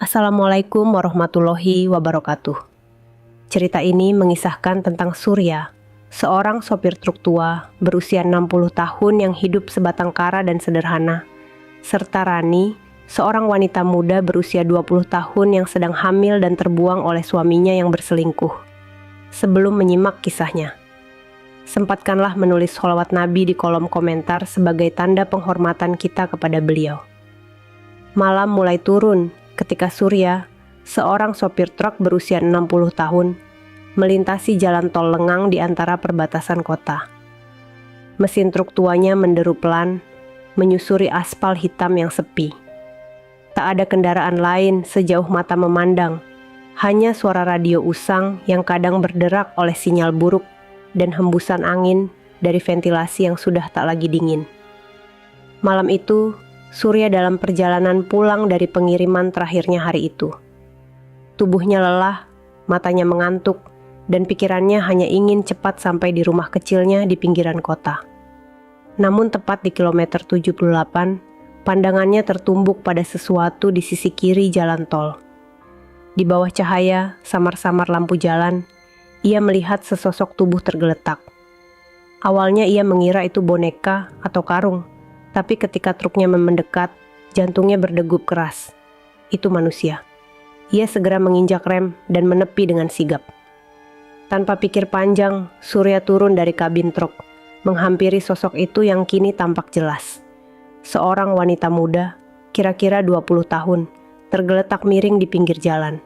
Assalamualaikum warahmatullahi wabarakatuh. Cerita ini mengisahkan tentang Surya, seorang sopir truk tua berusia 60 tahun yang hidup sebatang kara dan sederhana, serta Rani, seorang wanita muda berusia 20 tahun yang sedang hamil dan terbuang oleh suaminya yang berselingkuh. Sebelum menyimak kisahnya, sempatkanlah menulis sholawat Nabi di kolom komentar sebagai tanda penghormatan kita kepada beliau. Malam mulai turun ketika Surya, seorang sopir truk berusia 60 tahun, melintasi jalan tol lengang di antara perbatasan kota. Mesin truk tuanya menderu pelan, menyusuri aspal hitam yang sepi. Tak ada kendaraan lain sejauh mata memandang, hanya suara radio usang yang kadang berderak oleh sinyal buruk dan hembusan angin dari ventilasi yang sudah tak lagi dingin. Malam itu, Surya dalam perjalanan pulang dari pengiriman terakhirnya hari itu. Tubuhnya lelah, matanya mengantuk, dan pikirannya hanya ingin cepat sampai di rumah kecilnya di pinggiran kota. Namun tepat di kilometer 78, pandangannya tertumbuk pada sesuatu di sisi kiri jalan tol. Di bawah cahaya, samar-samar lampu jalan, ia melihat sesosok tubuh tergeletak. Awalnya ia mengira itu boneka atau karung, tapi ketika truknya mendekat, jantungnya berdegup keras. Itu manusia. Ia segera menginjak rem dan menepi dengan sigap. Tanpa pikir panjang, Surya turun dari kabin truk, menghampiri sosok itu yang kini tampak jelas. Seorang wanita muda, kira-kira 20 tahun, tergeletak miring di pinggir jalan.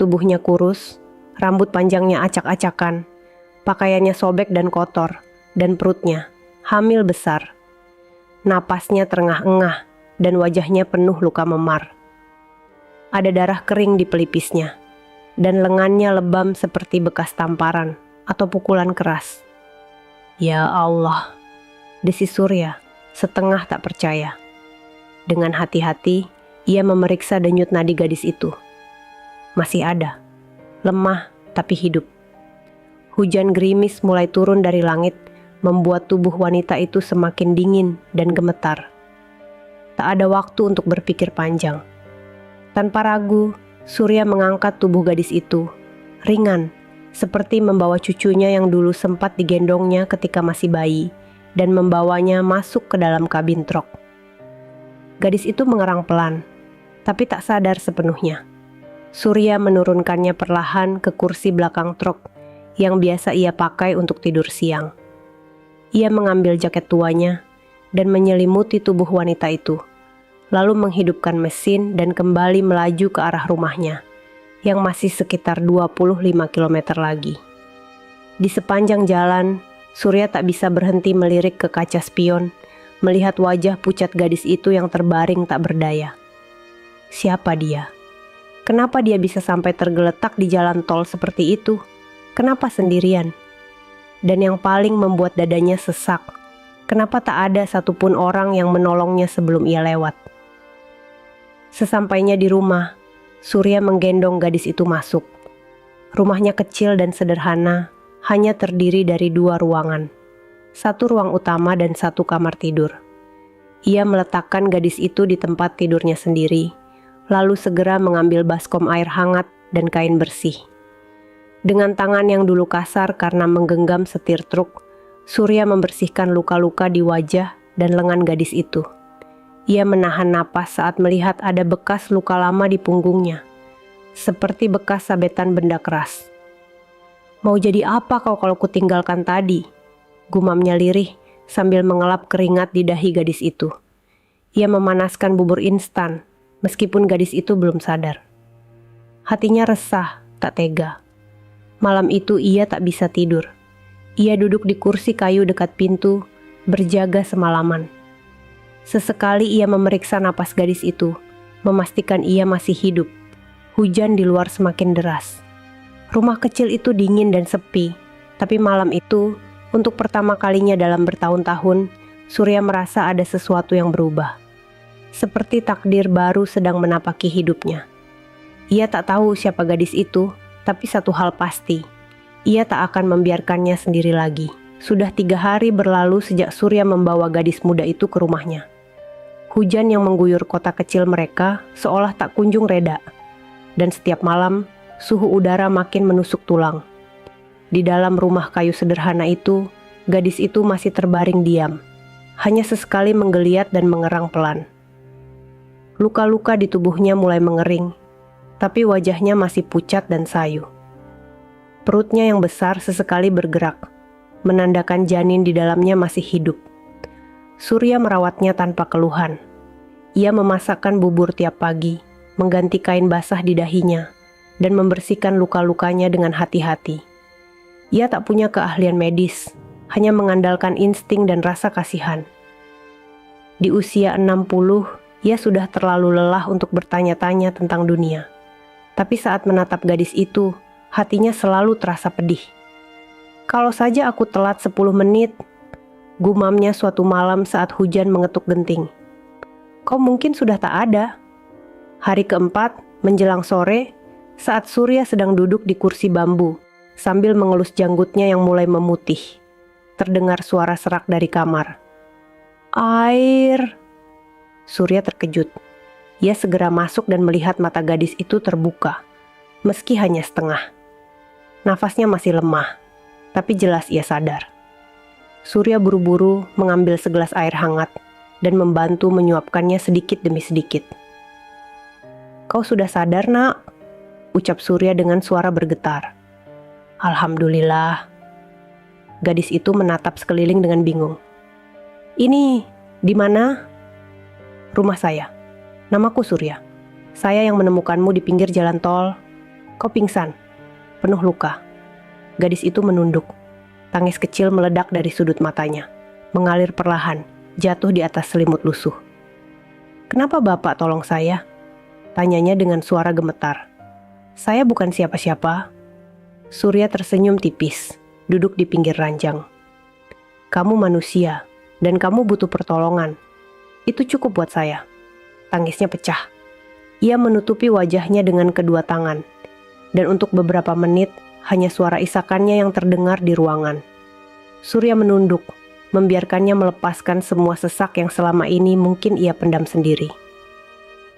Tubuhnya kurus, rambut panjangnya acak-acakan, pakaiannya sobek dan kotor, dan perutnya hamil besar. Napasnya terengah-engah dan wajahnya penuh luka memar. Ada darah kering di pelipisnya, dan lengannya lebam seperti bekas tamparan atau pukulan keras. Ya Allah, desis Surya, setengah tak percaya. Dengan hati-hati, ia memeriksa denyut nadi gadis itu. Masih ada, lemah tapi hidup. Hujan gerimis mulai turun dari langit, membuat tubuh wanita itu semakin dingin dan gemetar. Tak ada waktu untuk berpikir panjang. Tanpa ragu, Surya mengangkat tubuh gadis itu, ringan, seperti membawa cucunya yang dulu sempat digendongnya ketika masih bayi, dan membawanya masuk ke dalam kabin truk. Gadis itu mengerang pelan, tapi tak sadar sepenuhnya. Surya menurunkannya perlahan ke kursi belakang truk, yang biasa ia pakai untuk tidur siang. Ia mengambil jaket tuanya dan menyelimuti tubuh wanita itu, lalu menghidupkan mesin dan kembali melaju ke arah rumahnya, yang masih sekitar 25 km lagi. Di sepanjang jalan, Surya tak bisa berhenti melirik ke kaca spion, melihat wajah pucat gadis itu yang terbaring tak berdaya. Siapa dia? Kenapa dia bisa sampai tergeletak di jalan tol seperti itu? Kenapa sendirian? Dan yang paling membuat dadanya sesak, kenapa tak ada satupun orang yang menolongnya sebelum ia lewat? Sesampainya di rumah, Surya menggendong gadis itu masuk. Rumahnya kecil dan sederhana, hanya terdiri dari 2 ruangan. 1 ruang utama dan 1 kamar tidur. Ia meletakkan gadis itu di tempat tidurnya sendiri, lalu segera mengambil baskom air hangat dan kain bersih. Dengan tangan yang dulu kasar karena menggenggam setir truk, Surya membersihkan luka-luka di wajah dan lengan gadis itu. Ia menahan napas saat melihat ada bekas luka lama di punggungnya, seperti bekas sabetan benda keras. "Mau jadi apa kau kalau kutinggalkan tadi?" gumamnya lirih sambil mengelap keringat di dahi gadis itu. Ia memanaskan bubur instan, meskipun gadis itu belum sadar. Hatinya resah, tak tega. Malam itu ia tak bisa tidur. Ia duduk di kursi kayu dekat pintu, berjaga semalaman. Sesekali ia memeriksa napas gadis itu, memastikan ia masih hidup. Hujan di luar semakin deras. Rumah kecil itu dingin dan sepi, tapi malam itu, untuk pertama kalinya dalam bertahun-tahun, Surya merasa ada sesuatu yang berubah. Seperti takdir baru sedang menapaki hidupnya. Ia tak tahu siapa gadis itu, tapi satu hal pasti, ia tak akan membiarkannya sendiri lagi. Sudah 3 hari berlalu sejak Surya membawa gadis muda itu ke rumahnya. Hujan yang mengguyur kota kecil mereka seolah tak kunjung reda. Dan setiap malam, suhu udara makin menusuk tulang. Di dalam rumah kayu sederhana itu, gadis itu masih terbaring diam. Hanya sesekali menggeliat dan mengerang pelan. Luka-luka di tubuhnya mulai mengering, tapi wajahnya masih pucat dan sayu. Perutnya yang besar sesekali bergerak, menandakan janin di dalamnya masih hidup. Surya merawatnya tanpa keluhan. Ia memasakkan bubur tiap pagi, mengganti kain basah di dahinya, dan membersihkan luka-lukanya dengan hati-hati. Ia tak punya keahlian medis, hanya mengandalkan insting dan rasa kasihan. Di usia 60, ia sudah terlalu lelah untuk bertanya-tanya tentang dunia. Tapi saat menatap gadis itu, hatinya selalu terasa pedih. Kalau saja aku telat 10 menit, gumamnya suatu malam saat hujan mengetuk genting. Kau mungkin sudah tak ada. Hari keempat, menjelang sore, saat Surya sedang duduk di kursi bambu, sambil mengelus janggutnya yang mulai memutih. Terdengar suara serak dari kamar. Air. Surya terkejut. Ia segera masuk dan melihat mata gadis itu terbuka, meski hanya setengah. Nafasnya masih lemah, tapi jelas ia sadar. Surya buru-buru mengambil segelas air hangat dan membantu menyuapkannya sedikit demi sedikit. Kau sudah sadar, nak? Ucap Surya dengan suara bergetar. Alhamdulillah. Gadis itu menatap sekeliling dengan bingung. Ini, di mana? Rumah saya. Namaku Surya. Saya yang menemukanmu di pinggir jalan tol. Kau pingsan, penuh luka. Gadis itu menunduk. Tangis kecil meledak dari sudut matanya, mengalir perlahan, jatuh di atas selimut lusuh. Kenapa Bapak tolong saya? Tanyanya dengan suara gemetar. Saya bukan siapa-siapa. Surya tersenyum tipis, duduk di pinggir ranjang. Kamu manusia, dan kamu butuh pertolongan. Itu cukup buat saya. Tangisnya pecah. Ia menutupi wajahnya dengan kedua tangan, dan untuk beberapa menit hanya suara isakannya yang terdengar di ruangan. Surya menunduk, membiarkannya melepaskan semua sesak yang selama ini mungkin ia pendam sendiri.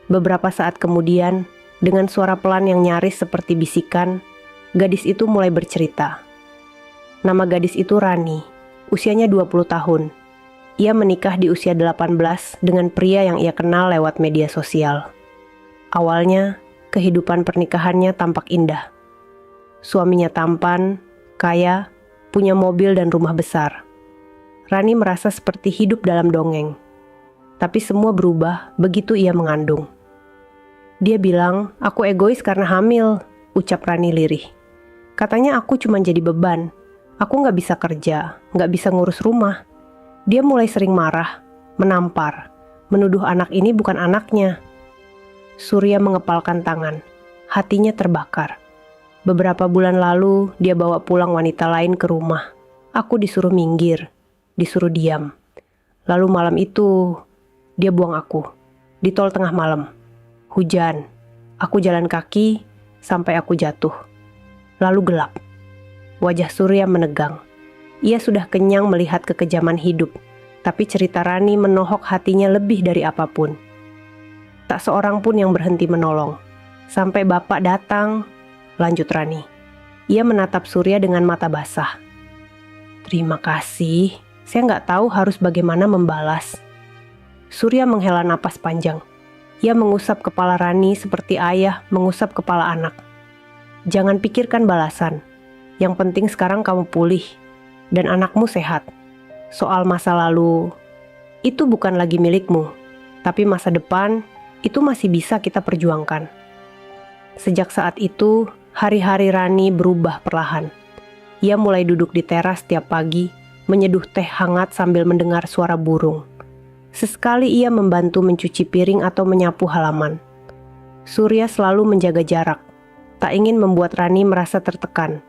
Beberapa saat kemudian, dengan suara pelan yang nyaris seperti bisikan, gadis itu mulai bercerita. Nama gadis itu Rani, usianya 20 tahun. Ia menikah di usia 18 dengan pria yang ia kenal lewat media sosial. Awalnya, kehidupan pernikahannya tampak indah. Suaminya tampan, kaya, punya mobil dan rumah besar. Rani merasa seperti hidup dalam dongeng. Tapi semua berubah begitu ia mengandung. Dia bilang, aku egois karena hamil, ucap Rani lirih. Katanya aku cuma jadi beban. Aku gak bisa kerja, gak bisa ngurus rumah. Dia mulai sering marah, menampar, menuduh anak ini bukan anaknya. Surya mengepalkan tangan, hatinya terbakar. Beberapa bulan lalu, dia bawa pulang wanita lain ke rumah. Aku disuruh minggir, disuruh diam. Lalu malam itu, dia buang aku, di tol tengah malam. Hujan, aku jalan kaki sampai aku jatuh. Lalu gelap. Wajah Surya menegang. Ia sudah kenyang melihat kekejaman hidup, tapi cerita Rani menohok hatinya lebih dari apapun. Tak seorang pun yang berhenti menolong. Sampai bapak datang, lanjut Rani. Ia menatap Surya dengan mata basah. Terima kasih, saya nggak tahu harus bagaimana membalas. Surya menghela napas panjang. Ia mengusap kepala Rani seperti ayah mengusap kepala anak. Jangan pikirkan balasan. Yang penting sekarang kamu pulih. Dan anakmu sehat. Soal masa lalu, itu bukan lagi milikmu, tapi masa depan itu masih bisa kita perjuangkan. Sejak saat itu, hari-hari Rani berubah perlahan. Ia mulai duduk di teras setiap pagi, menyeduh teh hangat sambil mendengar suara burung. Sesekali ia membantu mencuci piring atau menyapu halaman. Surya selalu menjaga jarak, tak ingin membuat Rani merasa tertekan.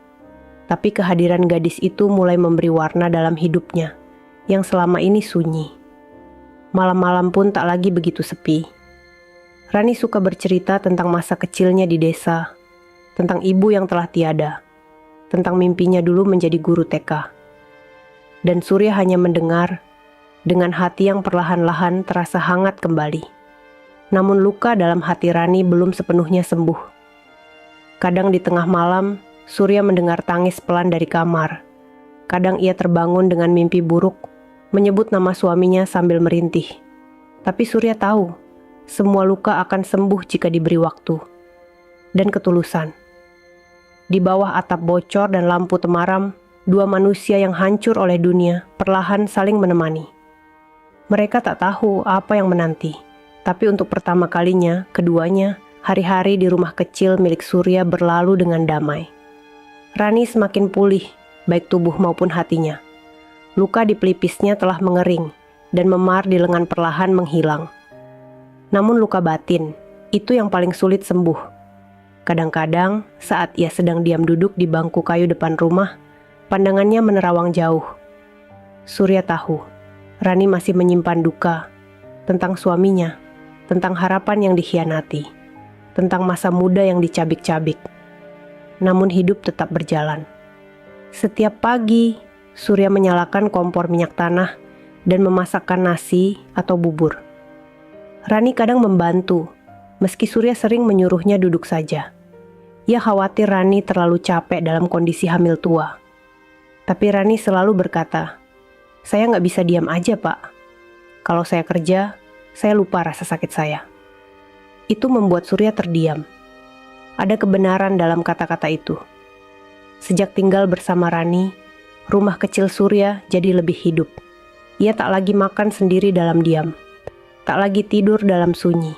Tapi kehadiran gadis itu mulai memberi warna dalam hidupnya, yang selama ini sunyi. Malam-malam pun tak lagi begitu sepi. Rani suka bercerita tentang masa kecilnya di desa, tentang ibu yang telah tiada, tentang mimpinya dulu menjadi guru TK. Dan Surya hanya mendengar, dengan hati yang perlahan-lahan terasa hangat kembali. Namun luka dalam hati Rani belum sepenuhnya sembuh. Kadang di tengah malam, Surya mendengar tangis pelan dari kamar. Kadang ia terbangun dengan mimpi buruk, menyebut nama suaminya sambil merintih. Tapi Surya tahu, semua luka akan sembuh jika diberi waktu dan ketulusan. Di bawah atap bocor dan lampu temaram, dua manusia yang hancur oleh dunia perlahan saling menemani. Mereka tak tahu apa yang menanti, tapi untuk pertama kalinya, keduanya hari-hari di rumah kecil milik Surya berlalu dengan damai. Rani semakin pulih, baik tubuh maupun hatinya. Luka di pelipisnya telah mengering, dan memar di lengan perlahan menghilang. Namun luka batin, itu yang paling sulit sembuh. Kadang-kadang, saat ia sedang diam duduk di bangku kayu depan rumah, pandangannya menerawang jauh. Surya tahu, Rani masih menyimpan duka tentang suaminya, tentang harapan yang dikhianati, tentang masa muda yang dicabik-cabik. Namun hidup tetap berjalan. Setiap pagi, Surya menyalakan kompor minyak tanah dan memasakkan nasi atau bubur. Rani kadang membantu, meski Surya sering menyuruhnya duduk saja. Ia khawatir Rani terlalu capek dalam kondisi hamil tua. Tapi Rani selalu berkata, "Saya nggak bisa diam aja, Pak. Kalau saya kerja, saya lupa rasa sakit saya." Itu membuat Surya terdiam. Ada kebenaran dalam kata-kata itu. Sejak tinggal bersama Rani, rumah kecil Surya jadi lebih hidup. Ia tak lagi makan sendiri dalam diam, tak lagi tidur dalam sunyi.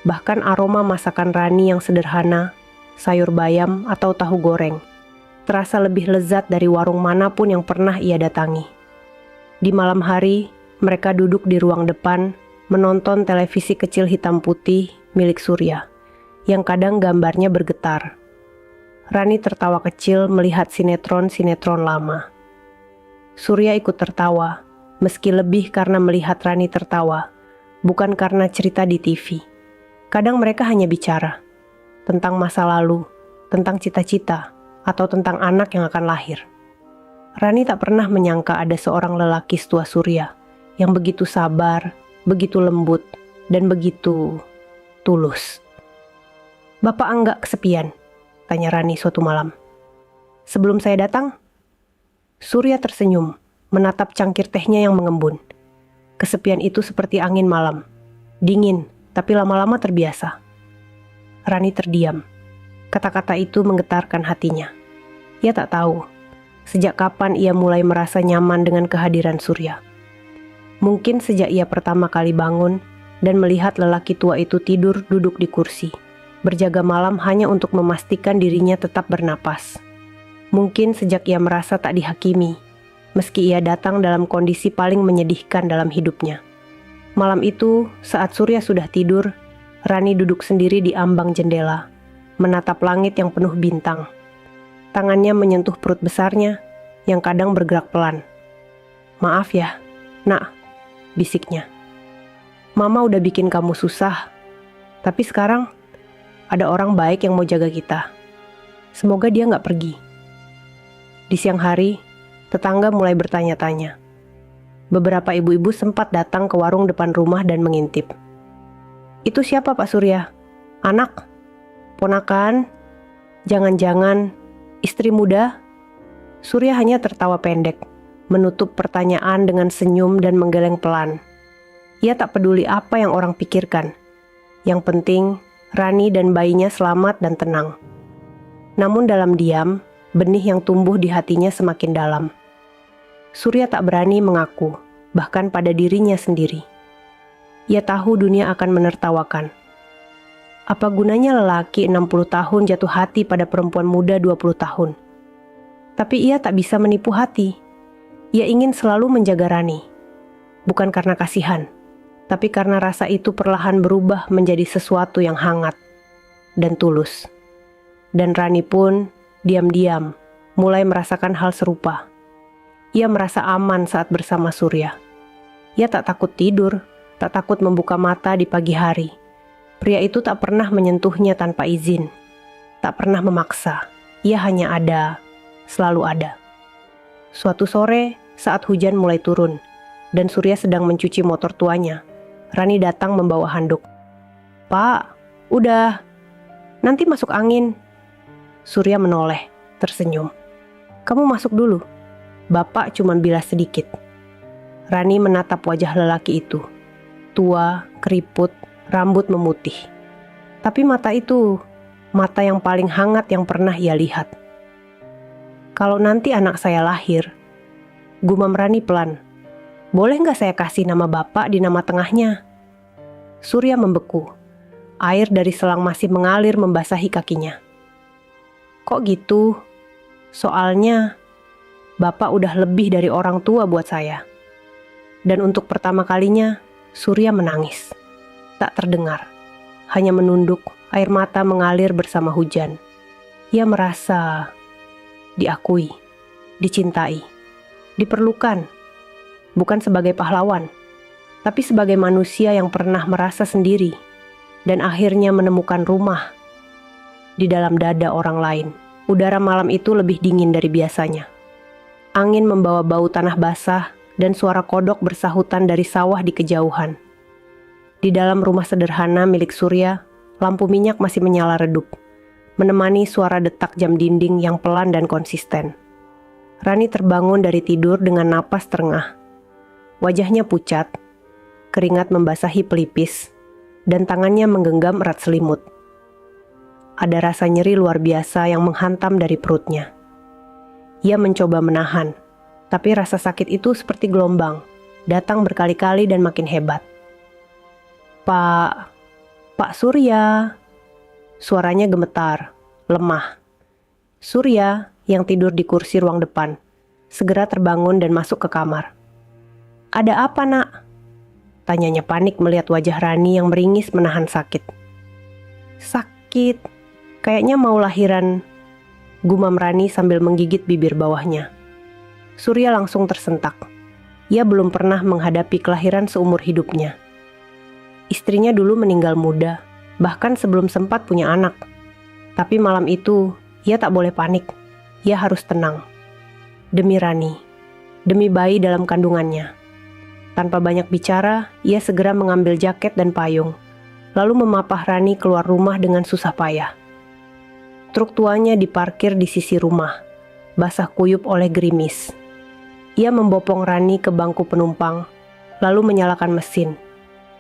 Bahkan aroma masakan Rani yang sederhana, sayur bayam atau tahu goreng, terasa lebih lezat dari warung manapun yang pernah ia datangi. Di malam hari, mereka duduk di ruang depan, menonton televisi kecil hitam putih milik Surya, yang kadang gambarnya bergetar. Rani tertawa kecil melihat sinetron-sinetron lama. Surya ikut tertawa, meski lebih karena melihat Rani tertawa, bukan karena cerita di TV. Kadang mereka hanya bicara tentang masa lalu, tentang cita-cita, atau tentang anak yang akan lahir. Rani tak pernah menyangka ada seorang lelaki setua Surya yang begitu sabar, begitu lembut, dan begitu tulus. "Bapak enggak kesepian?" tanya Rani suatu malam. "Sebelum saya datang?" Surya tersenyum, menatap cangkir tehnya yang mengembun. Kesepian itu seperti angin malam, dingin, tapi lama-lama terbiasa. Rani terdiam. Kata-kata itu menggetarkan hatinya. Ia tak tahu, sejak kapan ia mulai merasa nyaman dengan kehadiran Surya. Mungkin sejak ia pertama kali bangun dan melihat lelaki tua itu tidur duduk di kursi, berjaga malam hanya untuk memastikan dirinya tetap bernapas. Mungkin sejak ia merasa tak dihakimi, meski ia datang dalam kondisi paling menyedihkan dalam hidupnya. Malam itu, saat Surya sudah tidur, Rani duduk sendiri di ambang jendela, menatap langit yang penuh bintang. Tangannya menyentuh perut besarnya, yang kadang bergerak pelan. "Maaf ya, Nak," bisiknya. "Mama udah bikin kamu susah, tapi sekarang ada orang baik yang mau jaga kita. Semoga dia nggak pergi." Di siang hari, tetangga mulai bertanya-tanya. Beberapa ibu-ibu sempat datang ke warung depan rumah dan mengintip. "Itu siapa, Pak Surya? Anak? Ponakan? Jangan-jangan istri muda?" Surya hanya tertawa pendek, menutup pertanyaan dengan senyum dan menggeleng pelan. Ia tak peduli apa yang orang pikirkan. Yang penting, Rani dan bayinya selamat dan tenang. Namun dalam diam, benih yang tumbuh di hatinya semakin dalam. Surya tak berani mengaku, bahkan pada dirinya sendiri. Ia tahu dunia akan menertawakan. Apa gunanya lelaki 60 tahun jatuh hati pada perempuan muda 20 tahun? Tapi ia tak bisa menipu hati. Ia ingin selalu menjaga Rani. Bukan karena kasihan, tapi karena rasa itu perlahan berubah menjadi sesuatu yang hangat dan tulus. Dan Rani pun diam-diam mulai merasakan hal serupa. Ia merasa aman saat bersama Surya. Ia tak takut tidur, tak takut membuka mata di pagi hari. Pria itu tak pernah menyentuhnya tanpa izin, tak pernah memaksa. Ia hanya ada, selalu ada. Suatu sore, saat hujan mulai turun, dan Surya sedang mencuci motor tuanya. Rani datang membawa handuk. "Pak, udah. Nanti masuk angin." Surya menoleh, tersenyum. "Kamu masuk dulu. Bapak cuma bilas sedikit." Rani menatap wajah lelaki itu. Tua, keriput, rambut memutih. Tapi mata itu, mata yang paling hangat yang pernah ia lihat. "Kalau nanti anak saya lahir," gumam Rani pelan, "boleh nggak saya kasih nama bapak di nama tengahnya?" Surya membeku. Air dari selang masih mengalir membasahi kakinya. "Kok gitu? Soalnya bapak udah lebih dari orang tua buat saya." Dan untuk pertama kalinya, Surya menangis. Tak terdengar, hanya menunduk, air mata mengalir bersama hujan. Ia merasa diakui, dicintai, diperlukan, bukan sebagai pahlawan, tapi sebagai manusia yang pernah merasa sendiri dan akhirnya menemukan rumah di dalam dada orang lain. Udara malam itu lebih dingin dari biasanya. Angin membawa bau tanah basah dan suara kodok bersahutan dari sawah di kejauhan. Di dalam rumah sederhana milik Surya, lampu minyak masih menyala redup, menemani suara detak jam dinding yang pelan dan konsisten. Rani terbangun dari tidur dengan napas terengah. Wajahnya pucat, keringat membasahi pelipis, dan tangannya menggenggam erat selimut. Ada rasa nyeri luar biasa yang menghantam dari perutnya. Ia mencoba menahan, tapi rasa sakit itu seperti gelombang, datang berkali-kali dan makin hebat. Pak Surya." Suaranya gemetar, lemah. Surya, yang tidur di kursi ruang depan, segera terbangun dan masuk ke kamar. "Ada apa, Nak?" Tanyanya panik melihat wajah Rani yang meringis menahan sakit. "Sakit, kayaknya mau lahiran," gumam Rani sambil menggigit bibir bawahnya. Surya langsung tersentak. Ia belum pernah menghadapi kelahiran seumur hidupnya. Istrinya dulu meninggal muda, bahkan sebelum sempat punya anak. Tapi malam itu, ia tak boleh panik. Ia harus tenang. Demi Rani, demi bayi dalam kandungannya. Tanpa banyak bicara, ia segera mengambil jaket dan payung, lalu memapah Rani keluar rumah dengan susah payah. Truk tuanya diparkir di sisi rumah, basah kuyup oleh gerimis. Ia membopong Rani ke bangku penumpang, lalu menyalakan mesin.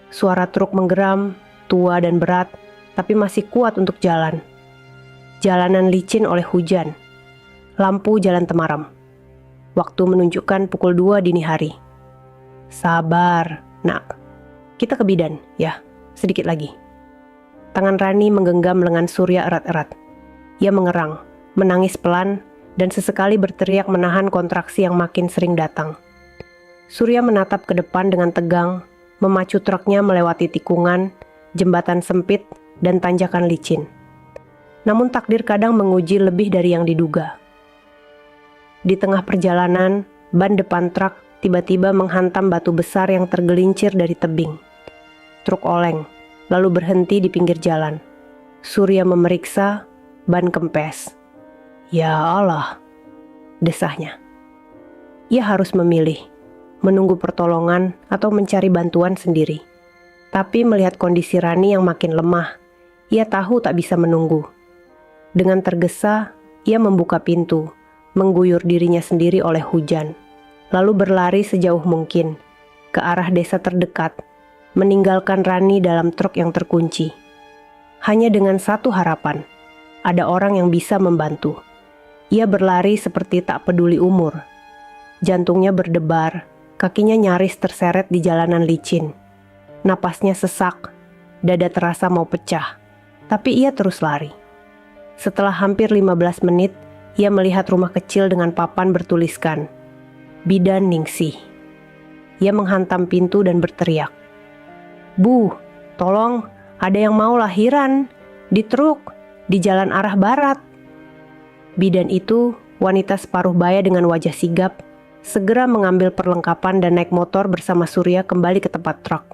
Suara truk menggeram, tua dan berat, tapi masih kuat untuk jalan. Jalanan licin oleh hujan. Lampu jalan temaram. Waktu menunjukkan pukul 2 dini hari. "Sabar, Nak. Kita ke bidan, ya. Sedikit lagi." Tangan Rani menggenggam lengan Surya erat-erat. Ia mengerang, menangis pelan, dan sesekali berteriak menahan kontraksi yang makin sering datang. Surya menatap ke depan dengan tegang, memacu truknya melewati tikungan, jembatan sempit, dan tanjakan licin. Namun takdir kadang menguji lebih dari yang diduga. Di tengah perjalanan, ban depan truk tiba-tiba menghantam batu besar yang tergelincir dari tebing. Truk oleng, lalu berhenti di pinggir jalan. Surya memeriksa, ban kempes. "Ya Allah," desahnya. Ia harus memilih, menunggu pertolongan atau mencari bantuan sendiri. Tapi melihat kondisi Rani yang makin lemah, ia tahu tak bisa menunggu. Dengan tergesa, ia membuka pintu, mengguyur dirinya sendiri oleh hujan, lalu berlari sejauh mungkin ke arah desa terdekat, meninggalkan Rani dalam truk yang terkunci. Hanya dengan satu harapan, ada orang yang bisa membantu. Ia berlari seperti tak peduli umur. Jantungnya berdebar, kakinya nyaris terseret di jalanan licin. Napasnya sesak, dada terasa mau pecah, tapi ia terus lari. Setelah hampir 15 menit, ia melihat rumah kecil dengan papan bertuliskan, "Bidan Ningsih." Ia menghantam pintu dan berteriak, "Bu, tolong, ada yang mau lahiran, di truk, di jalan arah barat." Bidan itu, wanita separuh baya dengan wajah sigap, segera mengambil perlengkapan dan naik motor bersama Surya kembali ke tempat truk.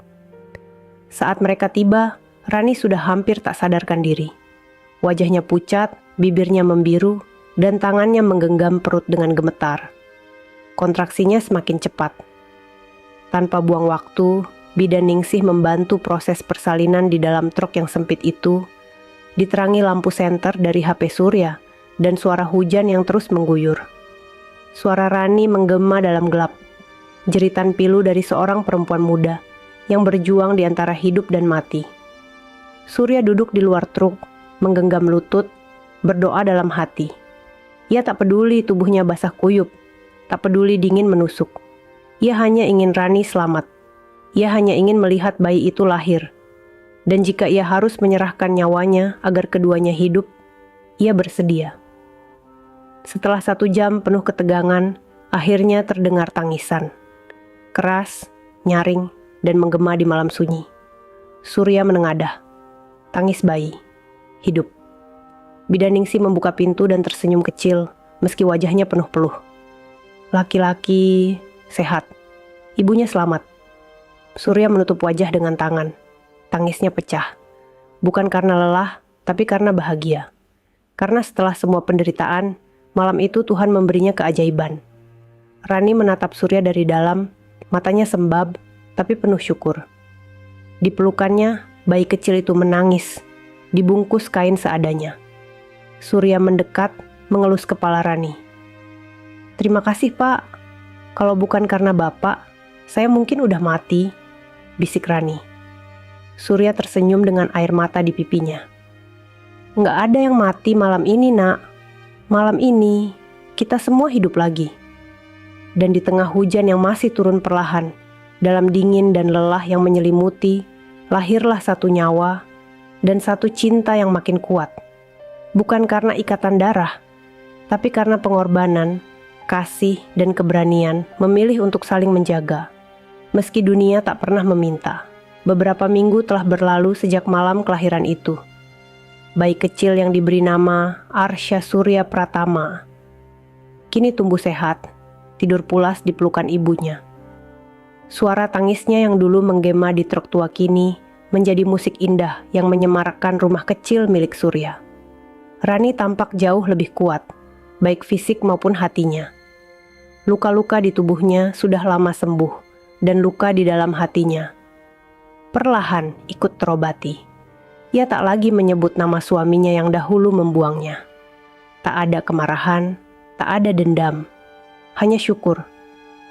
Saat mereka tiba, Rani sudah hampir tak sadarkan diri. Wajahnya pucat, bibirnya membiru, dan tangannya menggenggam perut dengan gemetar. Kontraksinya semakin cepat. Tanpa buang waktu, Bidan Ningsih membantu proses persalinan di dalam truk yang sempit itu, diterangi lampu senter dari HP Surya dan suara hujan yang terus mengguyur. Suara Rani menggema dalam gelap, jeritan pilu dari seorang perempuan muda yang berjuang di antara hidup dan mati. Surya duduk di luar truk, menggenggam lutut, berdoa dalam hati. Ia tak peduli tubuhnya basah kuyup, tak peduli dingin menusuk. Ia hanya ingin Rani selamat. Ia hanya ingin melihat bayi itu lahir. Dan jika ia harus menyerahkan nyawanya agar keduanya hidup, ia bersedia. Setelah 1 jam penuh ketegangan, akhirnya terdengar tangisan. Keras, nyaring, dan menggema di malam sunyi. Surya menengadah. Tangis bayi. Hidup. Bidan Ningsih membuka pintu dan tersenyum kecil, meski wajahnya penuh peluh. Laki-laki sehat. Ibunya selamat. Surya menutup wajah dengan tangan. Tangisnya pecah. Bukan karena lelah, tapi karena bahagia. Karena setelah semua penderitaan, malam itu Tuhan memberinya keajaiban. Rani menatap Surya dari dalam, matanya sembab, tapi penuh syukur. Di pelukannya, bayi kecil itu menangis, dibungkus kain seadanya. Surya mendekat, mengelus kepala Rani. "Terima kasih, Pak. Kalau bukan karena Bapak, saya mungkin udah mati," bisik Rani. Surya tersenyum dengan air mata di pipinya. "Nggak ada yang mati malam ini, Nak. Malam ini, kita semua hidup lagi." Dan di tengah hujan yang masih turun perlahan, dalam dingin dan lelah yang menyelimuti, lahirlah satu nyawa dan satu cinta yang makin kuat. Bukan karena ikatan darah, tapi karena pengorbanan, kasih, dan keberanian memilih untuk saling menjaga. Meski dunia tak pernah meminta. Beberapa minggu telah berlalu sejak malam kelahiran itu. Bayi kecil yang diberi nama Arsya Surya Pratama kini tumbuh sehat, tidur pulas di pelukan ibunya. Suara tangisnya yang dulu menggema di truk tua kini menjadi musik indah yang menyemarakkan rumah kecil milik Surya. Rani tampak jauh lebih kuat, baik fisik maupun hatinya. Luka-luka di tubuhnya sudah lama sembuh, dan luka di dalam hatinya perlahan ikut terobati. Ia tak lagi menyebut nama suaminya yang dahulu membuangnya. Tak ada kemarahan, tak ada dendam, hanya syukur.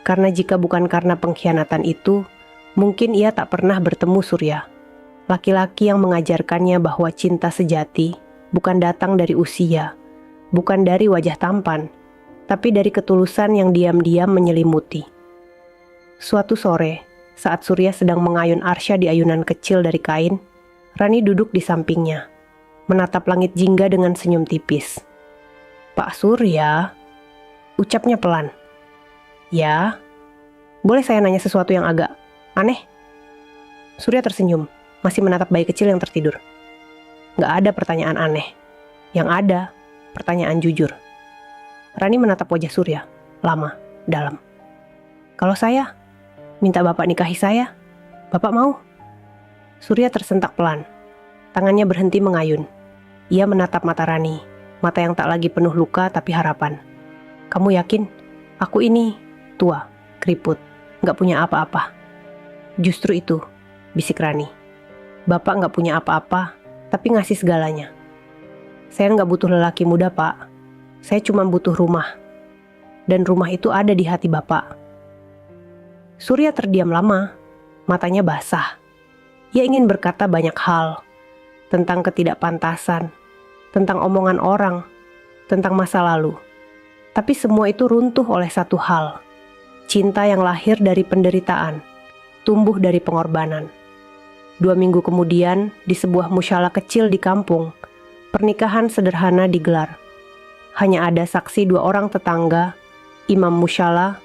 Karena jika bukan karena pengkhianatan itu, mungkin ia tak pernah bertemu Surya. Laki-laki yang mengajarkannya bahwa cinta sejati bukan datang dari usia, bukan dari wajah tampan, tapi dari ketulusan yang diam-diam menyelimuti. Suatu sore, saat Surya sedang mengayun Arsya di ayunan kecil dari kain, Rani duduk di sampingnya, menatap langit jingga dengan senyum tipis. "Pak Surya," ucapnya pelan. "Ya, boleh saya nanya sesuatu yang agak aneh?" Surya tersenyum, masih menatap bayi kecil yang tertidur. "Nggak ada pertanyaan aneh. Yang ada, pertanyaan jujur." Rani menatap wajah Surya, lama, dalam. "Kalau saya minta Bapak nikahi saya, Bapak mau?" Surya tersentak pelan. Tangannya berhenti mengayun. Ia menatap mata Rani, mata yang tak lagi penuh luka tapi harapan. "Kamu yakin? Aku ini tua, keriput, gak punya apa-apa." "Justru itu," bisik Rani. "Bapak gak punya apa-apa, tapi ngasih segalanya. Saya gak butuh lelaki muda, Pak. Saya cuma butuh rumah. Dan rumah itu ada di hati Bapak." Surya terdiam lama, matanya basah. Ia ingin berkata banyak hal, tentang ketidakpantasan, tentang omongan orang, tentang masa lalu. Tapi semua itu runtuh oleh satu hal, cinta yang lahir dari penderitaan, tumbuh dari pengorbanan. 2 minggu kemudian, di sebuah musyalah kecil di kampung, pernikahan sederhana digelar. Hanya ada saksi 2 orang tetangga, imam musyalah,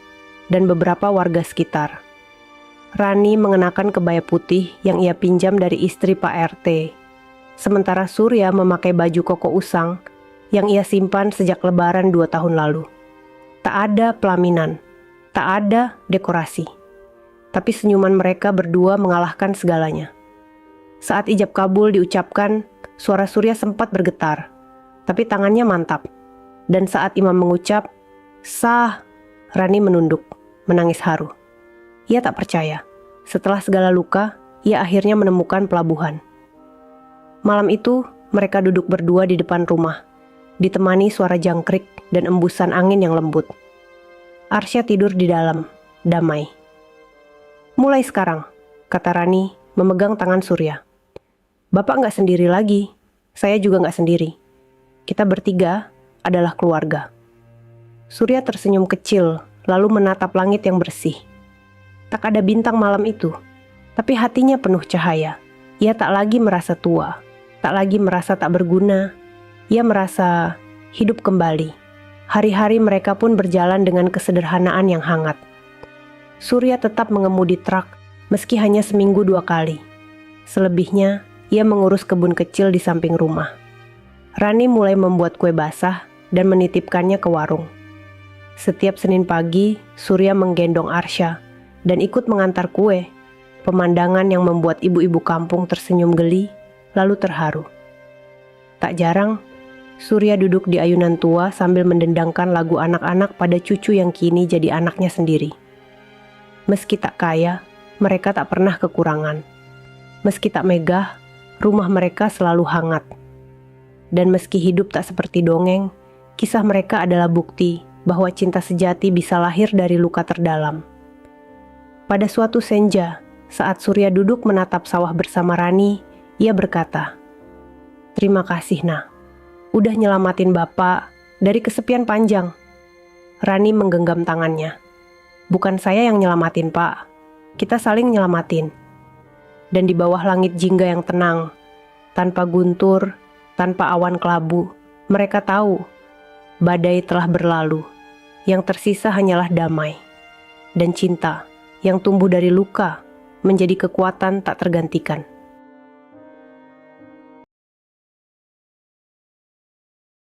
dan beberapa warga sekitar. Rani mengenakan kebaya putih yang ia pinjam dari istri Pak RT, sementara Surya memakai baju koko usang yang ia simpan sejak lebaran 2 tahun lalu. Tak ada pelaminan, tak ada dekorasi, tapi senyuman mereka berdua mengalahkan segalanya. Saat ijab kabul diucapkan, suara Surya sempat bergetar, tapi tangannya mantap. Dan saat imam mengucap, "Sah," Rani menunduk, menangis haru. Ia tak percaya. Setelah segala luka, ia akhirnya menemukan pelabuhan. Malam itu, mereka duduk berdua di depan rumah, ditemani suara jangkrik dan embusan angin yang lembut. Arsya tidur di dalam, damai. "Mulai sekarang," kata Rani, memegang tangan Surya. "Bapak nggak sendiri lagi, saya juga nggak sendiri. Kita bertiga adalah keluarga." Surya tersenyum kecil, lalu menatap langit yang bersih. Tak ada bintang malam itu, tapi hatinya penuh cahaya. Ia tak lagi merasa tua, tak lagi merasa tak berguna. Ia merasa hidup kembali. Hari-hari mereka pun berjalan dengan kesederhanaan yang hangat. Surya tetap mengemudi truk, meski hanya seminggu 2 kali. Selebihnya, ia mengurus kebun kecil di samping rumah. Rani mulai membuat kue basah dan menitipkannya ke warung. Setiap Senin pagi, Surya menggendong Arsya dan ikut mengantar kue. Pemandangan yang membuat ibu-ibu kampung tersenyum geli, lalu terharu. Tak jarang, Surya duduk di ayunan tua sambil mendendangkan lagu anak-anak pada cucu yang kini jadi anaknya sendiri. Meski tak kaya, mereka tak pernah kekurangan. Meski tak megah, rumah mereka selalu hangat. Dan meski hidup tak seperti dongeng, kisah mereka adalah bukti bahwa cinta sejati bisa lahir dari luka terdalam. Pada suatu senja, saat Surya duduk menatap sawah bersama Rani, ia berkata, "Terima kasih, Nak. Udah nyelamatin Bapak dari kesepian panjang." Rani menggenggam tangannya. "Bukan saya yang nyelamatin, Pak. Kita saling nyelamatin." Dan di bawah langit jingga yang tenang, tanpa guntur, tanpa awan kelabu, mereka tahu badai telah berlalu. Yang tersisa hanyalah damai dan cinta yang tumbuh dari luka menjadi kekuatan tak tergantikan.